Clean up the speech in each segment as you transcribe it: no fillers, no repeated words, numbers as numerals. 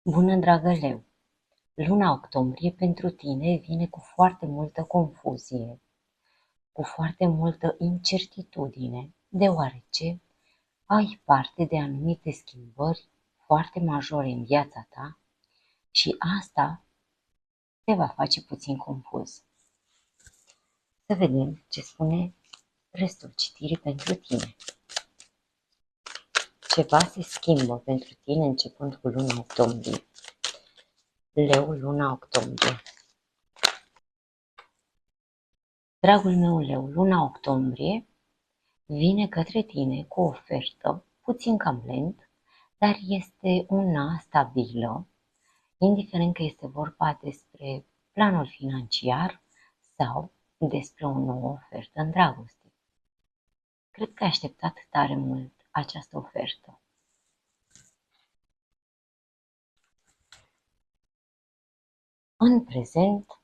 Bună, dragă leu! Luna octombrie pentru tine vine cu foarte multă confuzie, cu foarte multă incertitudine, deoarece ai parte de anumite schimbări foarte majore în viața ta și asta te va face puțin confuz. Să vedem ce spune restul citirii pentru tine. Ceva se schimbă pentru tine începând cu luna octombrie. Leu, luna octombrie. Dragul meu leu, luna octombrie vine către tine cu o ofertă, puțin cam lent, dar este una stabilă, indiferent că este vorba despre planul financiar sau despre o nouă ofertă în dragoste. Cred că ai așteptat tare mult această ofertă. În prezent,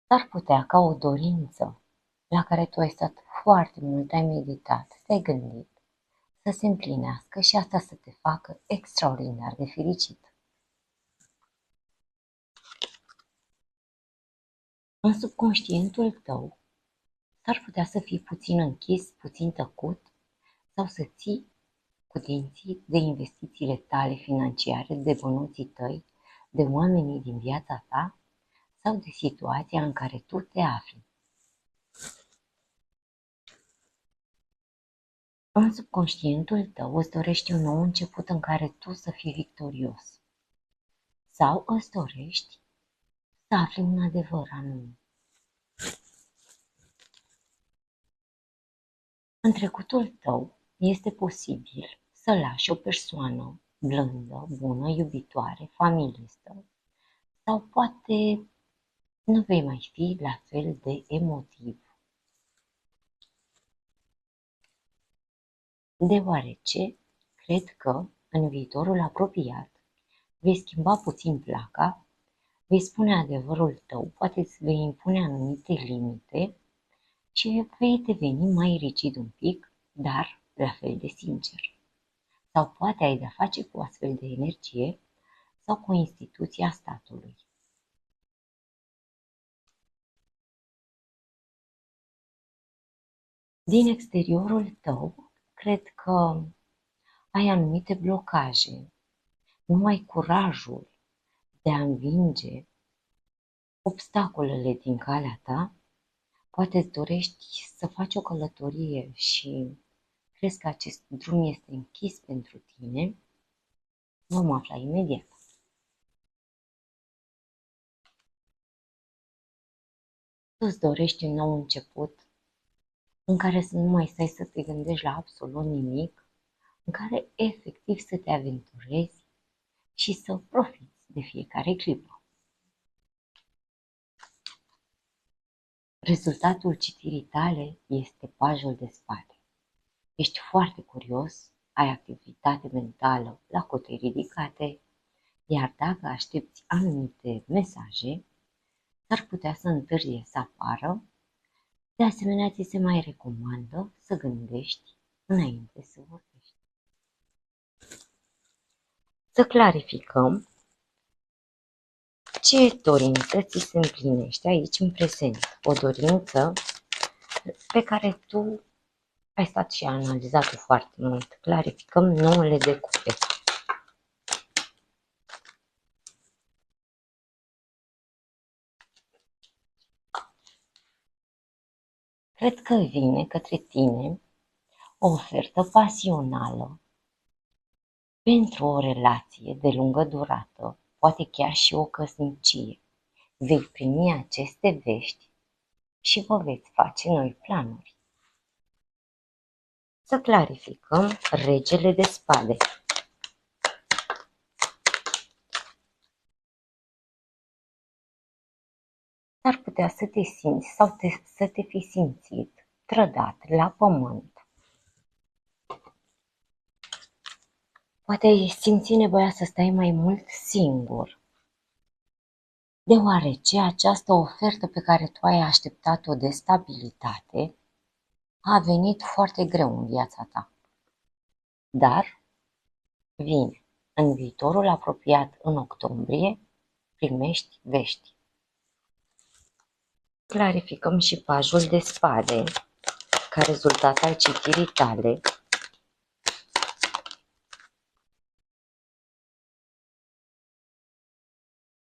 s-ar putea ca o dorință la care tu ai stat foarte mult, ai meditat, te-ai gândit, să se împlinească și asta să te facă extraordinar de fericit. În subconștientul tău s-ar putea să fii puțin închis, puțin tăcut sau să ții cu dinții de investițiile tale financiare, de bănuții tăi, de oamenii din viața ta sau de situația în care tu te afli. În subconștientul tău îți dorești un nou început în care tu să fii victorios. Sau îți dorești să afli un adevăr anume. În trecutul tău este posibil să lași o persoană blândă, bună, iubitoare, familistă, sau poate nu vei mai fi la fel de emotiv. Deoarece cred că în viitorul apropiat vei schimba puțin placa, vei spune adevărul tău, poate îți vei impune anumite limite și vei deveni mai rigid un pic, dar la fel de sincer. Sau poate ai de-a face cu astfel de energie sau cu instituția statului. Din exteriorul tău, cred că ai anumite blocaje, nu ai curajul de a învinge obstacolele din calea ta, poate îți dorești să faci o călătorie și crezi că acest drum este închis pentru tine, vom afla imediat. Tu îți dorești un nou început în care să nu mai stai să te gândești la absolut nimic, în care efectiv să te aventurezi și să profiți de fiecare clipă. Rezultatul citirii tale este pajul de spate. Ești foarte curios, ai activitate mentală la cote ridicate, iar dacă aștepți anumite mesaje, s-ar putea să întârzie să apară. De asemenea, ți se mai recomandă să gândești înainte să vorbești. Să clarificăm ce dorință ți se împlinește aici în prezent. O dorință pe care tu ai stat și ai analizat-o foarte mult. Clarificăm 9 de cupe. Cred că vine către tine o ofertă pasională pentru o relație de lungă durată, poate chiar și o căsnicie. Vei primi aceste vești și vă veți face noi planuri. Să clarificăm regele de spade. S-ar putea să te simți sau să te fi simțit trădat la pământ. Poate ai simți nevoia să stai mai mult singur, deoarece această ofertă pe care tu ai așteptat-o de stabilitate a venit foarte greu în viața ta. Dar vine. În viitorul apropiat, în octombrie, primești vești. Clarificăm și pajul de spade, ca rezultat al citirii tale.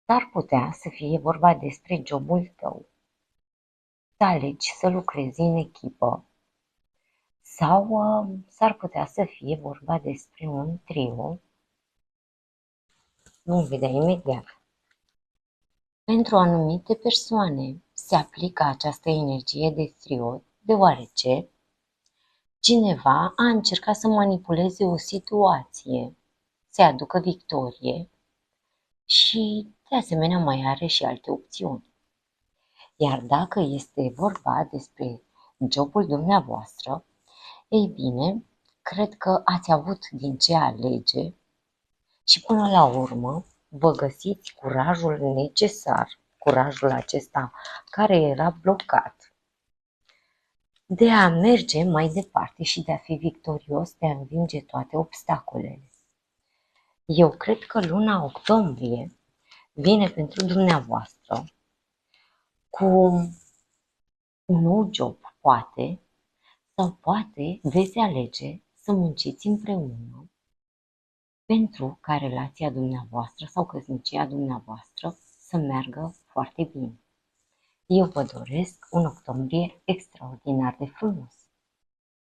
S-ar putea să fie vorba despre jobul tău, să alegi să lucrezi în echipă sau s-ar putea să fie vorba despre un trio. Vom vedea imediat. Pentru anumite persoane se aplică această energie de trio deoarece cineva a încercat să manipuleze o situație, să aducă victorie și de asemenea mai are și alte opțiuni. Iar dacă este vorba despre jobul dumneavoastră, ei bine, cred că ați avut din ce alege și până la urmă vă găsiți curajul necesar, curajul acesta care era blocat, de a merge mai departe și de a fi victorios, de a învinge toate obstacolele. Eu cred că luna octombrie vine pentru dumneavoastră cu un nou job, poate, sau poate veți alege să munciți împreună pentru ca relația dumneavoastră sau căsnicia dumneavoastră să meargă foarte bine. Eu vă doresc un octombrie extraordinar de frumos.